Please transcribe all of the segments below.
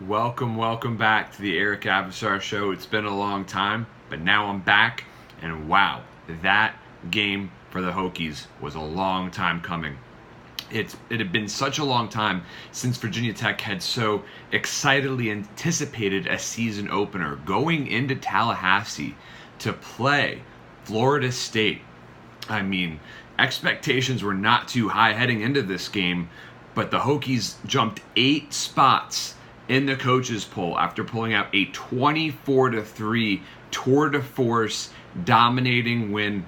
Welcome back to the Eric Avasar Show. It's been a long time, but now I'm back, and wow, that game for the Hokies was a long time coming. It had been such a long time since Virginia Tech had so excitedly anticipated a season opener going into Tallahassee to play Florida State. I mean, expectations were not too high heading into this game, but the Hokies jumped 8 spots in the coaches poll after pulling out a 24-3 tour de force dominating win,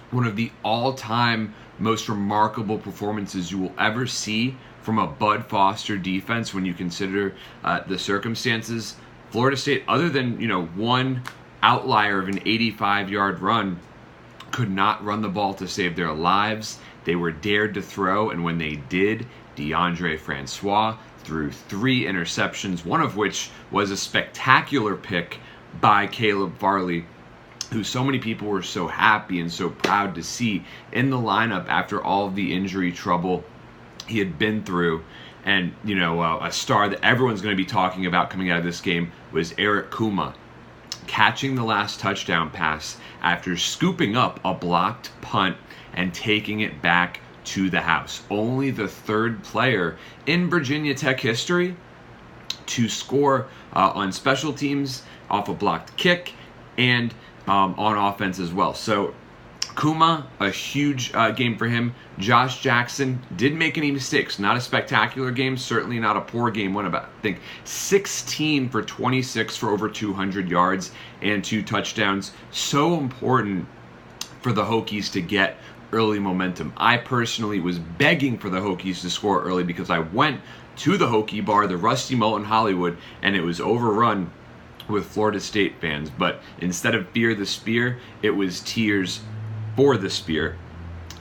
one of the all-time most remarkable performances you will ever see from a Bud Foster defense when you consider the circumstances. Florida State, other than one outlier of an 85-yard run, could not run the ball to save their lives. They were dared to throw, and when they did, DeAndre Francois threw 3 interceptions, one of which was a spectacular pick by Caleb Farley, who so many people were so happy and so proud to see in the lineup after all of the injury trouble he had been through. And, a star that everyone's going to be talking about coming out of this game was Eric Kuma, catching the last touchdown pass after scooping up a blocked punt and taking it back to the house. Only the 3rd player in Virginia Tech history to score on special teams off a blocked kick and on offense as well. So Kuma, a huge game for him. Josh Jackson didn't make any mistakes. Not a spectacular game, certainly not a poor game. Went about, I think, 16 for 26 for over 200 yards and 2 touchdowns. So important for the Hokies to get early momentum. I personally was begging for the Hokies to score early because I went to the Hokie bar, the Rusty Mullet in Hollywood, and it was overrun with Florida State fans. But instead of Fear the Spear, it was Tears for the Spear.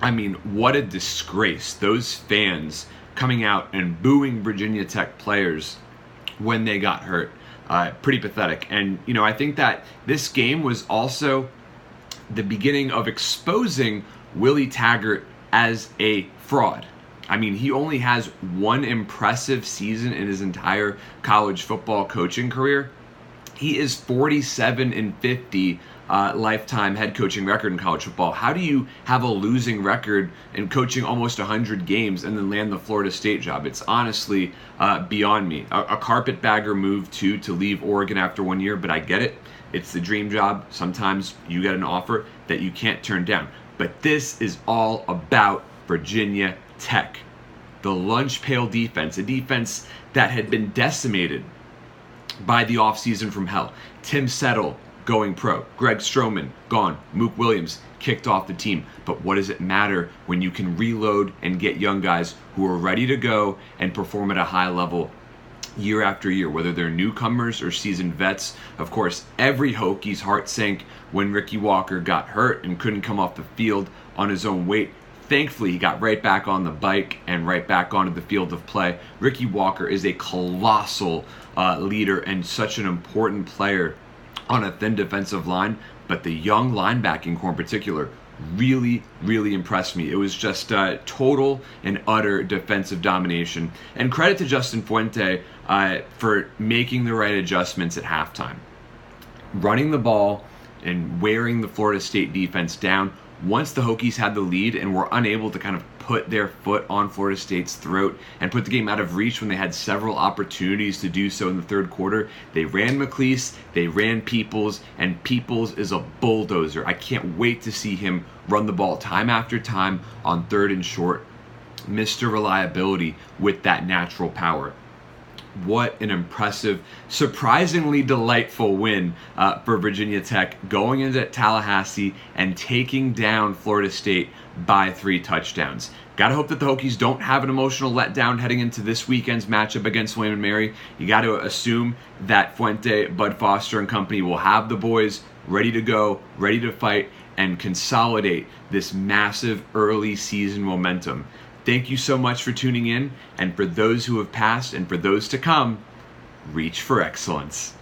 I mean, what a disgrace. Those fans coming out and booing Virginia Tech players when they got hurt. Pretty pathetic. And, I think that this game was also the beginning of exposing Willie Taggart as a fraud. I mean, he only has one impressive season in his entire college football coaching career. He is 47-50 lifetime head coaching record in college football. How do you have a losing record in coaching almost 100 games and then land the Florida State job? It's honestly beyond me. A carpetbagger move to leave Oregon after 1 year, but I get it. It's the dream job. Sometimes you get an offer that you can't turn down. But this is all about Virginia Tech. The lunch pail defense, a defense that had been decimated by the offseason from hell. Tim Settle going pro. Greg Stroman gone. Mook Williams kicked off the team. But what does it matter when you can reload and get young guys who are ready to go and perform at a high level year after year, whether they're newcomers or seasoned vets? Of course, every Hokie's heart sank when Ricky Walker got hurt and couldn't come off the field on his own weight. Thankfully, he got right back on the bike and right back onto the field of play. Ricky Walker is a colossal leader and such an important player on a thin defensive line, but the young linebacking core in particular really impressed me. It was just total and utter defensive domination. And credit to Justin Fuente for making the right adjustments at halftime. Running the ball and wearing the Florida State defense down. Once the Hokies had the lead and were unable to kind of put their foot on Florida State's throat and put the game out of reach when they had several opportunities to do so in the 3rd quarter, they ran McLeese, they ran Peoples, and Peoples is a bulldozer. I can't wait to see him run the ball time after time on 3rd and short. Mr. Reliability with that natural power. What an impressive, surprisingly delightful win for Virginia Tech, going into Tallahassee and taking down Florida State by 3 touchdowns. Gotta hope that the Hokies don't have an emotional letdown heading into this weekend's matchup against William & Mary. You gotta assume that Fuente, Bud Foster, and company will have the boys ready to go, ready to fight, and consolidate this massive early season momentum. Thank you so much for tuning in, and for those who have passed and for those to come, reach for excellence.